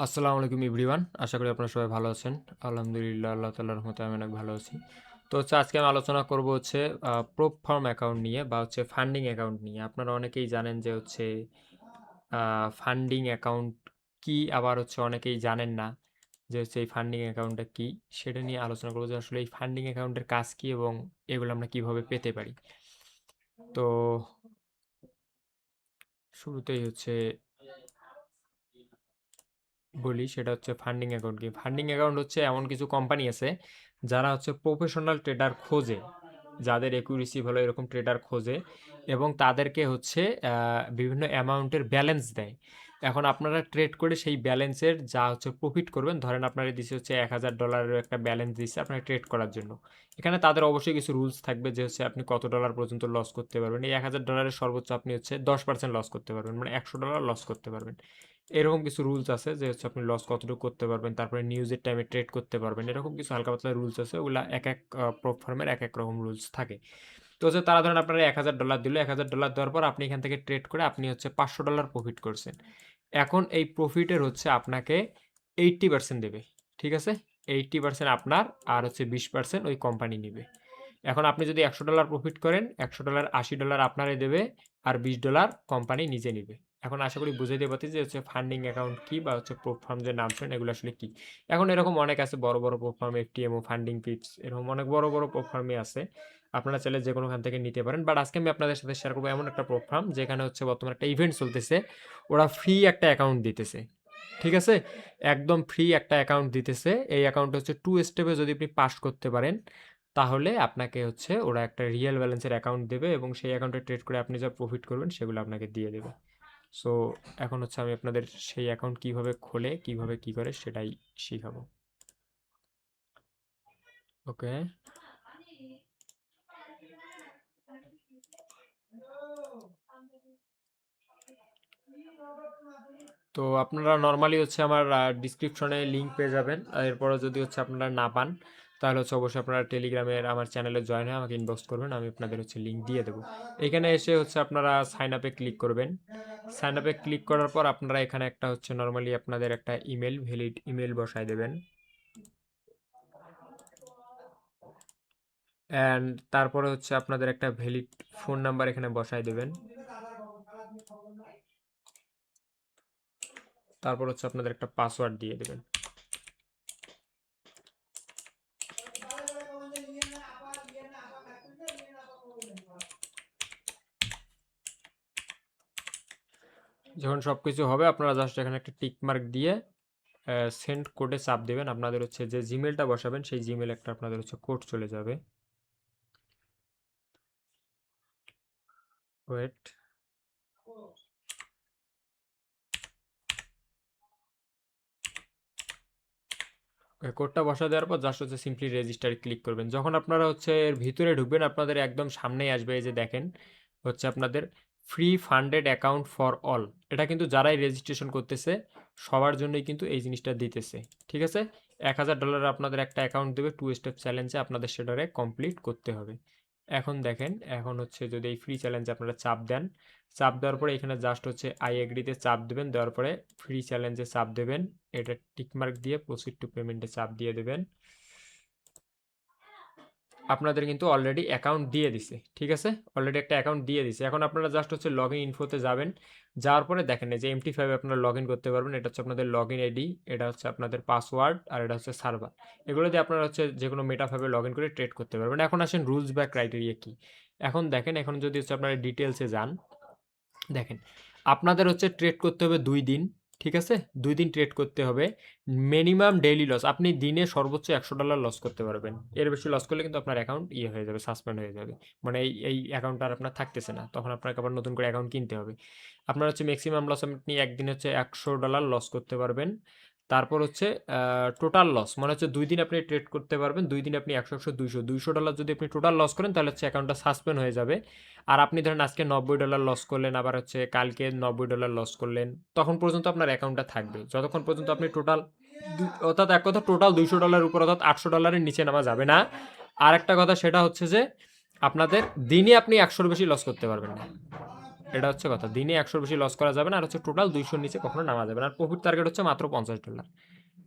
আসসালামু আলাইকুম এভরিওয়ান, আশা করি আপনারা সবাই ভালো আছেন। আলহামদুলিল্লাহ, আল্লাহ তাআলার রহমতে আমি অনেক ভালো আছি। তো আজকে আমি আলোচনা করব প্রোপ ফার্ম অ্যাকাউন্ট নিয়ে বা ফান্ডিং অ্যাকাউন্ট নিয়ে। আপনারা অনেকেই জানেন যে ফান্ডিং অ্যাকাউন্ট কি, আবার অনেকেই জানেন না যে এই ফান্ডিং অ্যাকাউন্টটা কি। সেটা নিয়ে আলোচনা করব যে আসলে এই ফান্ডিং অ্যাকাউন্টের কাজ কি এবং এগুলো আমরা কিভাবে পেতে পারি। তো শুরুতেই বলি, সেটা ফান্ডিং অ্যাকাউন্ট কি। ফান্ডিং অ্যাকাউন্ট এমন কিছু কোম্পানি আছে যারা প্রফেশনাল ট্রেডার খোঁজে, যাদের একুরেসি ভালো এরকম ট্রেডার খোঁজে এবং তাদেরকে বিভিন্ন অ্যামাউন্টের ব্যালেন্স দেয়। এখন আপনারা ট্রেড করে সেই ব্যালেন্সের যা প্রফিট করবেন, ধরেন আপনারা দিচ্ছে $1000 একটা ব্যালেন্স দিচ্ছে আপনারা ট্রেড করার জন্য। এখানে তাদের অবশ্যই কিছু রুলস থাকবে যে আপনি কত ডলার পর্যন্ত লস করতে পারবেন। এই $1000 সর্বোচ্চ আপনি 10% লস করতে পারবেন, মানে $100 লস করতে পারবেন। এরকম কিছু রুলস আছে যে আপনি লস কতটুকু করতে পারবেন, তারপরে নিউজের টাইমে ট্রেড করতে পারবেন, এরকম কিছু হালকা পাতলা রুলস আছে। ওগুলা এক এক প্রপ ফার্মের এক এক রকম রুলস থাকে। তো তারা ধরেন আপনারা $1000 দিল, $1000 দেওয়ার পর আপনি এখান থেকে ট্রেড করে আপনি $500 প্রফিট করছেন। এখন এই প্রফিটের আপনাকে 80% দেবে, ঠিক আছে? 80% আপনার, আর 20% ওই কোম্পানি নিবে। এখন আপনি যদি $100 প্রফিট করেন, $100 $80 আপনারে দেবে, আর $20 কোম্পানি নিজে নিবে। এখন আশা করি বুঝাইতে পারছি যে ফান্ডিং অ্যাকাউন্ট কি, বা প্রপ ফার্ম যে নাম শুনেন এগুলো আসলে কি। এখন এরকম অনেক আছে, বড় বড় প্রপ ফার্ম, এফটিএমও, ফান্ডিং পিপস, এরকম অনেক বড় বড় প্রপ ফার্মে আছে। আপনারা চাইলে যে কোনোখান থেকে নিতে পারেন। বাট আজকে আমি আপনাদের সাথে শেয়ার করবো এমন একটা প্রপ ফার্ম যেখানে বর্তমানে একটা ইভেন্ট চলতেছে। ওরা ফ্রি একটা অ্যাকাউন্ট দিতেছে, ঠিক আছে? একদম ফ্রি একটা অ্যাকাউন্ট দিতেছে। এই অ্যাকাউন্ট 2 স্টেপে যদি আপনি পাস করতে পারেন, তাহলে আপনাকে ওরা একটা রিয়েল ব্যালেন্সের অ্যাকাউন্ট দেবে এবং সেই অ্যাকাউন্টে ট্রেড করে আপনি যা প্রফিট করবেন সেগুলো আপনাকে দিয়ে দেবে। সো এখন আমি আপনাদের সেই অ্যাকাউন্ট কিভাবে খোলে, কিভাবে কি করে সেটাই শিখাবো। ওকে, তো আপনারা নর্মালি আমার ডিসক্রিপশনে লিঙ্ক পেয়ে যাবেন। আর এরপরে যদি আপনারা না পান, তাহলে অবশ্যই আপনারা টেলিগ্রামের আমার চ্যানেলে জয়েন হয়ে আমাকে ইনবক্স করবেন, আমি আপনাদের লিঙ্ক দিয়ে দেবো। এখানে এসে আপনারা সাইন আপে ক্লিক করবেন। সাইন আপে ক্লিক করার পর আপনারা এখানে একটা নর্মালি আপনাদের একটা ইমেল, ভ্যালিড ইমেল বসায় দেবেন। অ্যান্ড তারপরে আপনাদের একটা ভ্যালিড ফোন নাম্বার এখানে বসায় দেবেন। তারপর আপনাদের একটা পাসওয়ার্ড দিয়ে দেবেন। যখন সব কিছু হবে আপনারা জাস্ট এখানে একটা টিক মার্ক দিয়ে সেন্ড কোডে চাপ দেবেন। আপনাদের যে জিমেলটা বসাবেন সেই জিমেল একটা আপনাদের কোড চলে যাবে। ওয়েট, কোডটা বসা দেওয়ার পর জাস্ট সিম্পলি রেজিস্টার ক্লিক করবেন। যখন আপনারা এর ভিতরে ঢুকবেন, আপনাদের একদম সামনেই আসবে এই যে দেখেন আপনাদের free funded account for all. এটা কিন্তু যারাই রেজিস্ট্রেশন করতেছে সবার জন্যই কিন্তু এই জিনিসটা দিতেছে, ঠিক আছে? $1000 আপনাদের একটা অ্যাকাউন্ট দেবে, 2 স্টেপ চ্যালেঞ্জে আপনাদের সেটারে কমপ্লিট করতে হবে। এখন দেখেন, এখন যদি এই ফ্রি চ্যালেঞ্জে আপনারা চাপ দেন, চাপ দেওয়ার পরে এখানে জাস্ট আই এগ্রিতে চাপ দেবেন। দেওয়ার পরে ফ্রি চ্যালেঞ্জে চাপ দেবেন, এটা টিকমার্ক দিয়ে প্রসিড টু পেমেন্টে চাপ দিয়ে দেবেন। আপনাদের কিন্তু অলরেডি অ্যাকাউন্ট দিয়ে দিছে, ঠিক আছে? অলরেডি একটা অ্যাকাউন্ট দিয়ে দিছে। এখন আপনারা জাস্ট লগ ইন ইনফোতে যাবেন। যাওয়ার পরে দেখেন যে MT5 আপনারা লগ ইন করতে পারবেন। এটা আপনাদের লগ ইন আইডি, এটা আপনাদের পাসওয়ার্ড, আর এটা সার্ভার। এগুলো দিয়ে আপনারা যে কোনো মেটা5 লগ ইন করে ট্রেড করতে পারবেন। এখন আসেন রুলস বা ক্রাইটেরিয়া কি। এখন দেখেন, এখন যদি আপনারা ডিটেলসে যান, দেখেন আপনাদের ট্রেড করতে হবে 2 দিন, ঠিক আছে? 2 দিন ট্রেড করতে হবে। মিনিমাম ডেইলি লস, আপনি দিনে সর্বোচ্চ $100 লস করতে পারবেন। এর বেশি লস করলে কিন্তু আপনার অ্যাকাউন্ট হয়ে যাবে, সাসপেন্ড হয়ে যাবে। মানে এই অ্যাকাউন্ট আর আপনার থাকতেছে না, তখন আপনাকে আবার নতুন করে অ্যাকাউন্ট কিনতে হবে। আপনার ম্যাক্সিমাম লস আপনি একদিন $100 লস করতে পারবেন। তারপর টোটাল লস, মানে 2 দিন আপনি ট্রেড করতে পারবেন। 2 দিন আপনি 100 100 200 $200 যদি আপনি টোটাল লস করেন, তাহলে অ্যাকাউন্টটা সাসপেন্ড হয়ে যাবে। আর আপনি ধরেন আজকে $90 লস করলেন, আবার কালকে $90 লস করলেন, তখন পর্যন্ত আপনার অ্যাকাউন্টটা থাকবে, যতক্ষণ পর্যন্ত আপনি টোটাল, অর্থাৎ এক কথা টোটাল $200 উপর, অর্থাৎ $800 নিচে নামা যাবে না। আর একটা কথা সেটা যে আপনাদের দিনে আপনি 100-র বেশি লস করতে পারবেন না। এটা হচ্ছে কথা। দিনে 100 বেশি লস করা যাবে না, আর হচ্ছে টোটাল 200 নিচে কখনো নামা যাবে না। আর প্রফিট টার্গেট হচ্ছে মাত্র $50।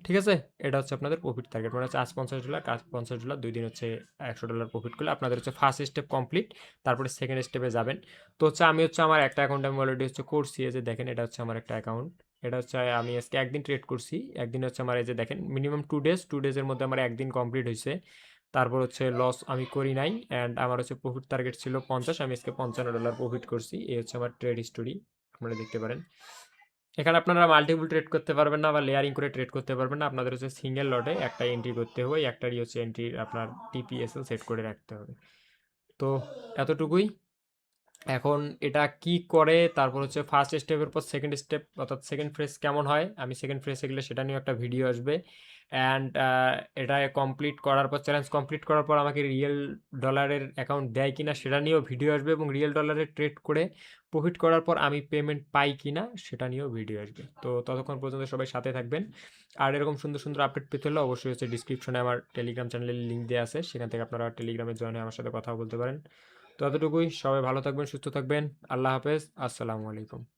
ঠিক আছে? এটা হচ্ছে আপনাদের প্রফিট টার্গেট, মানে হচ্ছে আজ $50, কাজ $50, 2 দিন হচ্ছে $100 প্রফিট করলে আপনাদের হচ্ছে ফার্স্ট স্টেপ কমপ্লিট। তারপরে সেকেন্ড স্টেপে যাবেন। তো হচ্ছে আমি হচ্ছে আমার একটা অ্যাকাউন্ট আমি অলরেডি হচ্ছে করছি, এই যে দেখেন এটা হচ্ছে আমার একটা অ্যাকাউন্ট। এটা হচ্ছে আমি আজকে একদিন ট্রেড করছি, একদিন হচ্ছে আমার এই যে দেখেন মিনিমাম 2 ডেজের মধ্যে আমার একদিন কমপ্লিট হয়েছে। তারপর হচ্ছে লস আমি করি নাই, অ্যান্ড আমার হচ্ছে প্রফিট টার্গেট ছিল 50, আমি আজকে $55 প্রফিট করছি। এই হচ্ছে আমার ট্রেড হিস্টোরি, আপনারা দেখতে পারেন। এখানে আপনারা মাল্টিপল ট্রেড করতে পারবেন না বা লেয়ারিং করে ট্রেড করতে পারবেন না, আপনাদের হচ্ছে সিঙ্গেল লটে একটা এন্ট্রি করতে হবে, একটারই হচ্ছে এন্ট্রি আপনার টিপিএসএল সেট করে রাখতে হবে। তো এতটুকুই। এখন এটা কি করে, তারপর হচ্ছে ফার্স্ট স্টেপের পর সেকেন্ড স্টেপ অর্থাৎ সেকেন্ড ফেজ কেমন হয়, আমি সেকেন্ড ফেজে গেলে সেটা নিয়ে একটা ভিডিও আসবে। অ্যান্ড এটা কমপ্লিট করার পর, চ্যালেঞ্জ কমপ্লিট করার পর আমাকে রিয়েল ডলারের অ্যাকাউন্ট দেয় কিনা সেটা নিয়েও ভিডিও আসবে, এবং রিয়েল ডলারে ট্রেড করে প্রফিট করার পর আমি পেমেন্ট পাই কিনা সেটা নিয়েও ভিডিও আসবে। তো ততক্ষণ পর্যন্ত সবাই সাথে থাকবেন। আর এরকম সুন্দর সুন্দর আপডেট পেতে হলে অবশ্যই হচ্ছে ডিসক্রিপশনে আমার টেলিগ্রাম চ্যানেলের লিঙ্ক দেওয়া আছে, সেখান থেকে আপনারা টেলিগ্রামে জয়েন হয়ে আমার সাথে কথা বলতে পারেন। তো এতটুকুই, সবাই ভালো থাকবেন, সুস্থ থাকবেন। আল্লাহ হাফেজ, আসসালামু আলাইকুম।